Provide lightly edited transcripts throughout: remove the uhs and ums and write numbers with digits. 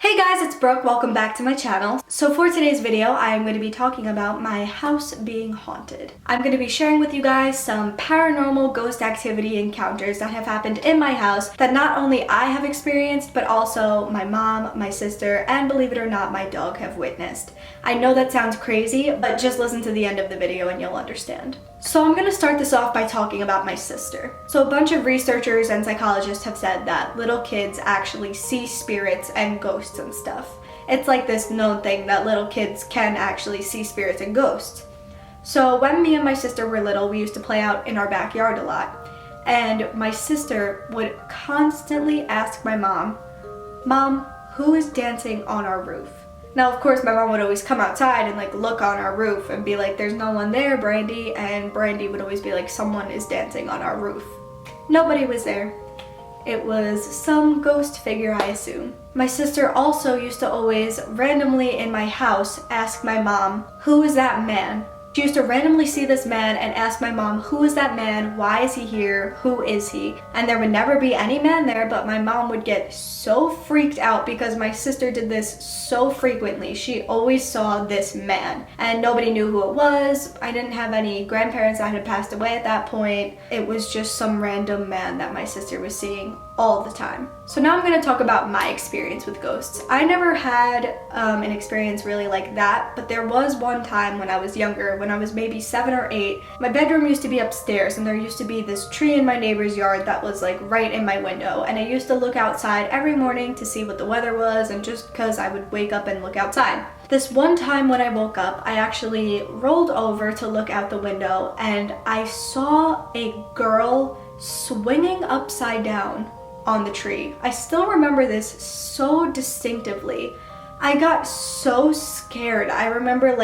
Hey guys, it's Brooke. Welcome back to my channel. So for today's video, I am going to be talking about my house being haunted. I'm going to be sharing with you guys some paranormal ghost activity encounters that have happened in my house that not only I have experienced, but also my mom, my sister, and believe it or not, my dog have witnessed. I know that sounds crazy, but just listen to the end of the video and you'll understand. So I'm going to start this off by talking about my sister. So a bunch of researchers and psychologists have said that little kids actually see spirits and ghosts and stuff. It's like this known thing that little kids can actually see spirits and ghosts. So when me and my sister were little, we used to play out in our backyard a lot. And my sister would constantly ask my mom, "Mom, who is dancing on our roof?" Now, of course, my mom would always come outside and look on our roof and be like, "There's no one there, Brandy." And Brandy would always be like, "Someone is dancing on our roof." Nobody was there. It was some ghost figure, I assume. My sister also used to always randomly in my house ask my mom, "Who is that man?" She used to randomly see this man and ask my mom, "Who is that man? Why is he here? Who is he?" And there would never be any man there, but my mom would get so freaked out because my sister did this so frequently. She always saw this man and nobody knew who it was. I didn't have any grandparents that had passed away at that point. It was just some random man that my sister was seeing all the time. So now I'm going to talk about my experience with ghosts. I never had an experience really like that, but there was one time when I was younger, when I was maybe 7 or 8. My bedroom used to be upstairs and there used to be this tree in my neighbor's yard that was right in my window, and I used to look outside every morning to see what the weather was and just because I would wake up and look outside. This one time when I woke up, I actually rolled over to look out the window and I saw a girl swinging upside down on the tree. I still remember this so distinctively. I got so scared. I remember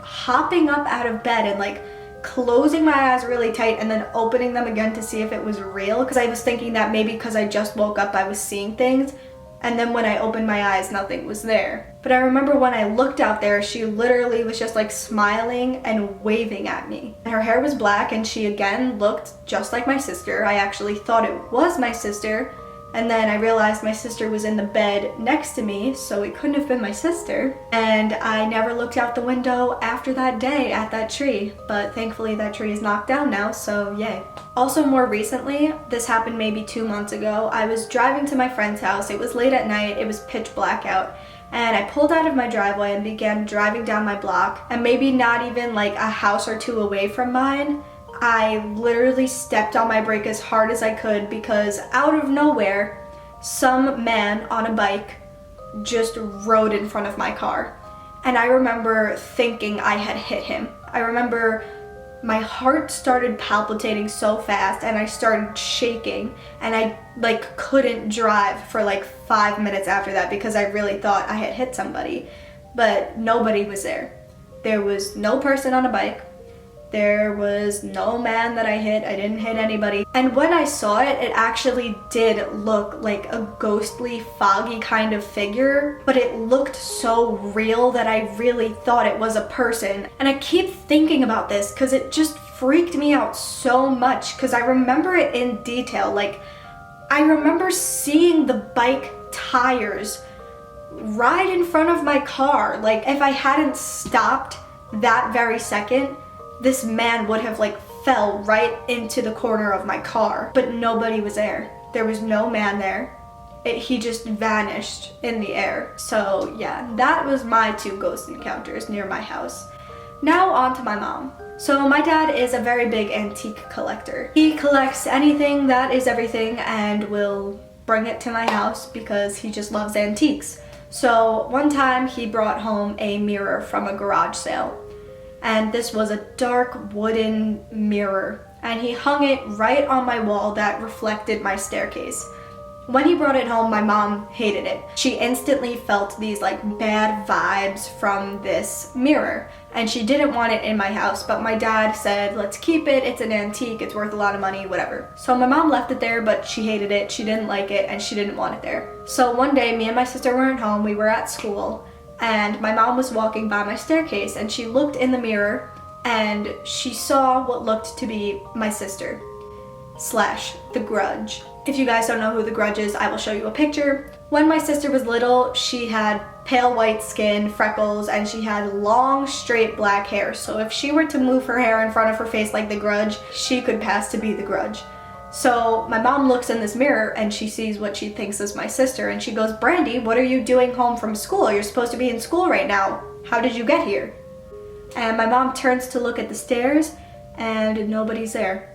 hopping up out of bed and closing my eyes really tight and then opening them again to see if it was real, because I was thinking that maybe because I just woke up I was seeing things, and then when I opened my eyes nothing was there. But I remember when I looked out there, she literally was just smiling and waving at me. Her hair was black and she again looked just like my sister. I actually thought it was my sister, and then I realized my sister was in the bed next to me, so it couldn't have been my sister. And I never looked out the window after that day at that tree, but thankfully that tree is knocked down now, so yay. Also, more recently, this happened maybe 2 months ago, I was driving to my friend's house. It was late at night, it was pitch black out, and I pulled out of my driveway and began driving down my block, and maybe not even a house or two away from mine, I literally stepped on my brake as hard as I could because out of nowhere, some man on a bike just rode in front of my car. And I remember thinking I had hit him. I remember my heart started palpitating so fast and I started shaking, and I couldn't drive for 5 minutes after that because I really thought I had hit somebody. But nobody was there. There was no person on a bike. There was no man that I hit. I didn't hit anybody. And when I saw it, it actually did look like a ghostly, foggy kind of figure, but it looked so real that I really thought it was a person. And I keep thinking about this because it just freaked me out so much because I remember it in detail. I remember seeing the bike tires right in front of my car. If I hadn't stopped that very second, this man would have fell right into the corner of my car, but nobody was there. There was no man there. He just vanished in the air. So yeah, that was my 2 ghost encounters near my house. Now on to my mom. So my dad is a very big antique collector. He collects anything that is everything and will bring it to my house because he just loves antiques. So one time he brought home a mirror from a garage sale. And this was a dark wooden mirror, and he hung it right on my wall that reflected my staircase. When he brought it home, my mom hated it. She instantly felt these bad vibes from this mirror, and she didn't want it in my house, but my dad said, "Let's keep it, it's an antique, it's worth a lot of money, whatever." So my mom left it there, but she hated it, she didn't like it, and she didn't want it there. So one day, me and my sister weren't home, we were at school, and my mom was walking by my staircase and she looked in the mirror and she saw what looked to be my sister / The Grudge. If you guys don't know who the Grudge is, I will show you a picture. When my sister was little, she had pale white skin, freckles, and she had long, straight black hair. So if she were to move her hair in front of her face like the Grudge, she could pass to be the Grudge. So my mom looks in this mirror and she sees what she thinks is my sister, and she goes, "Brandy, what are you doing home from school? You're supposed to be in school right now. How did you get here?" And my mom turns to look at the stairs and nobody's there.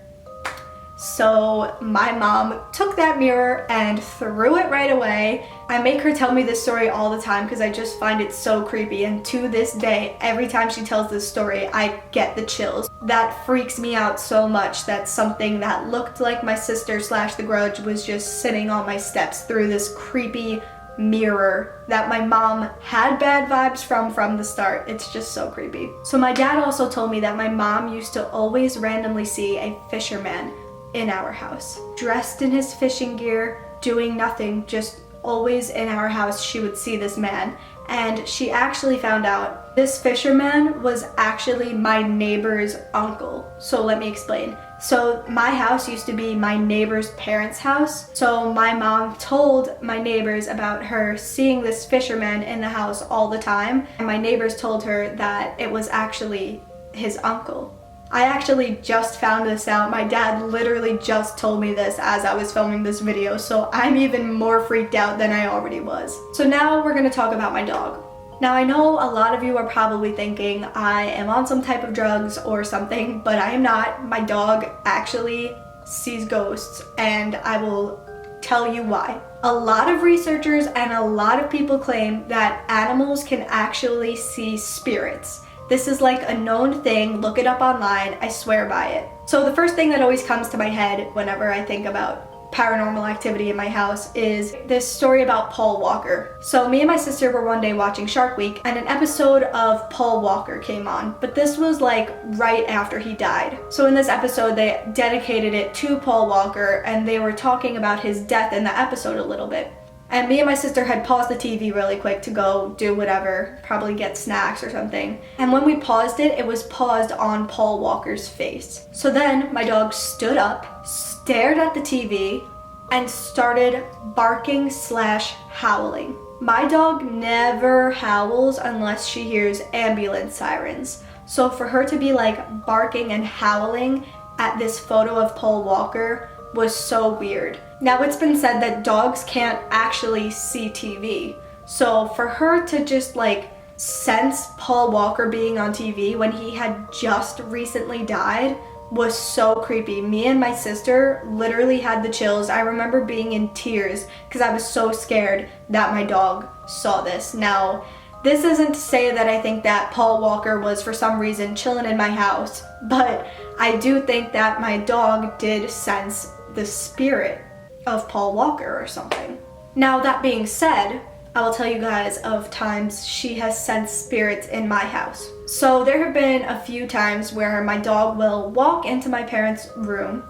So my mom took that mirror and threw it right away. I make her tell me this story all the time because I just find it so creepy, and to this day, every time she tells this story, I get the chills. That freaks me out so much that something that looked like my sister / the Grudge was just sitting on my steps through this creepy mirror that my mom had bad vibes from the start. It's just so creepy. So my dad also told me that my mom used to always randomly see a fisherman in our house, dressed in his fishing gear, doing nothing, just always in our house. She would see this man, and she actually found out this fisherman was actually my neighbor's uncle. So let me explain. So my house used to be my neighbor's parents' house. So my mom told my neighbors about her seeing this fisherman in the house all the time, and my neighbors told her that it was actually his uncle. I actually just found this out. My dad literally just told me this as I was filming this video, so I'm even more freaked out than I already was. So now we're gonna talk about my dog. Now I know a lot of you are probably thinking I am on some type of drugs or something, but I am not. My dog actually sees ghosts, and I will tell you why. A lot of researchers and a lot of people claim that animals can actually see spirits. This is like a known thing. Look it up online. I swear by it. So the first thing that always comes to my head whenever I think about paranormal activity in my house is this story about Paul Walker. So me and my sister were one day watching Shark Week, and an episode of Paul Walker came on, but this was like right after he died. So in this episode, they dedicated it to Paul Walker, and they were talking about his death in the episode a little bit. And me and my sister had paused the TV really quick to go do whatever, probably get snacks or something. And when we paused it, it was paused on Paul Walker's face. So then my dog stood up, stared at the TV, and started barking / howling. My dog never howls unless she hears ambulance sirens. So for her to be like barking and howling at this photo of Paul Walker was so weird. Now it's been said that dogs can't actually see TV. So for her to just like sense Paul Walker being on TV when he had just recently died was so creepy. Me and my sister literally had the chills. I remember being in tears because I was so scared that my dog saw this. Now, this isn't to say that I think that Paul Walker was for some reason chilling in my house, but I do think that my dog did sense the spirit of Paul Walker or something. Now that being said, I will tell you guys of times she has sensed spirits in my house. So there have been a few times where my dog will walk into my parents' room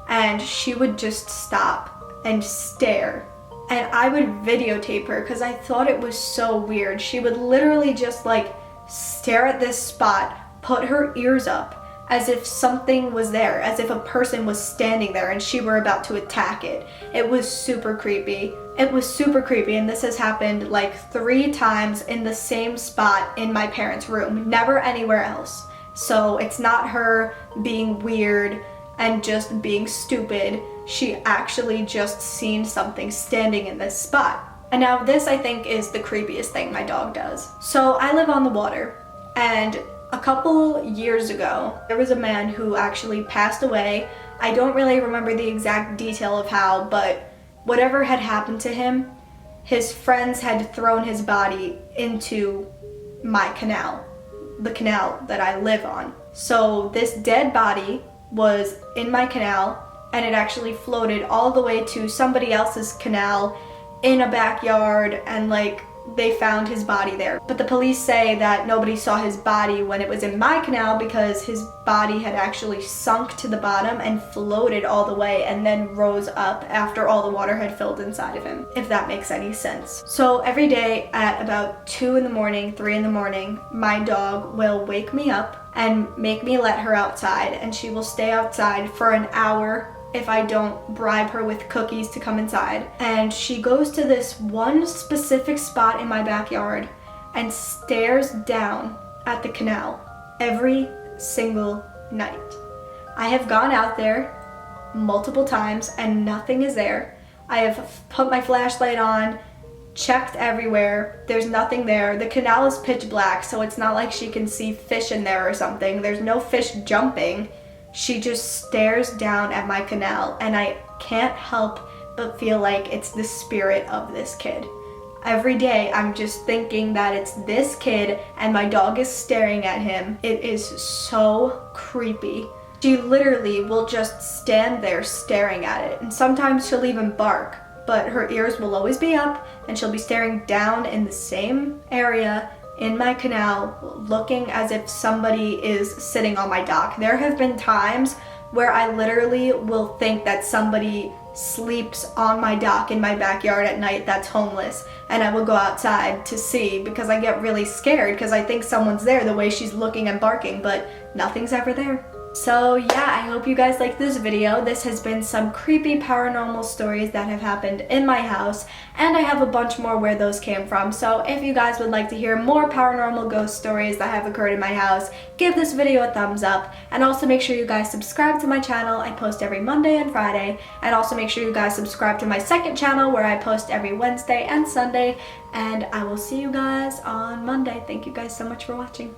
and she would just stop and stare. And I would videotape her because I thought it was so weird. She would literally just like stare at this spot, put her ears up as if something was there, as if a person was standing there and she were about to attack it. It was super creepy. It was super creepy, and this has happened like 3 times in the same spot in my parents' room, never anywhere else. So it's not her being weird and just being stupid. She actually just seen something standing in this spot. And now this, I think, is the creepiest thing my dog does. So I live on the water, and a couple years ago, there was a man who actually passed away. I don't really remember the exact detail of how, but whatever had happened to him, his friends had thrown his body into my canal, the canal that I live on. So this dead body was in my canal, and it actually floated all the way to somebody else's canal in a backyard, and like they found his body there. But the police say that nobody saw his body when it was in my canal because his body had actually sunk to the bottom and floated all the way and then rose up after all the water had filled inside of him, if that makes any sense. So every day at about 2 in the morning, 3 in the morning, my dog will wake me up and make me let her outside, and she will stay outside for an hour if I don't bribe her with cookies to come inside. And she goes to this one specific spot in my backyard and stares down at the canal every single night. I have gone out there multiple times and nothing is there. I have put my flashlight on, checked everywhere, there's nothing there. The canal is pitch black, so it's not like she can see fish in there or something. There's no fish jumping. She just stares down at my canal, and I can't help but feel like it's the spirit of this kid. Every day I'm just thinking that it's this kid and my dog is staring at him. It is so creepy. She literally will just stand there staring at it, and sometimes she'll even bark, but her ears will always be up and she'll be staring down in the same area in my canal, looking as if somebody is sitting on my dock. There have been times where I literally will think that somebody sleeps on my dock in my backyard at night that's homeless, and I will go outside to see because I get really scared because I think someone's there the way she's looking and barking, but nothing's ever there. So yeah, I hope you guys liked this video. This has been some creepy paranormal stories that have happened in my house, and I have a bunch more where those came from. So if you guys would like to hear more paranormal ghost stories that have occurred in my house, give this video a thumbs up, and also make sure you guys subscribe to my channel. I post every Monday and Friday, and also make sure you guys subscribe to my second channel where I post every Wednesday and Sunday, and I will see you guys on Monday. Thank you guys so much for watching.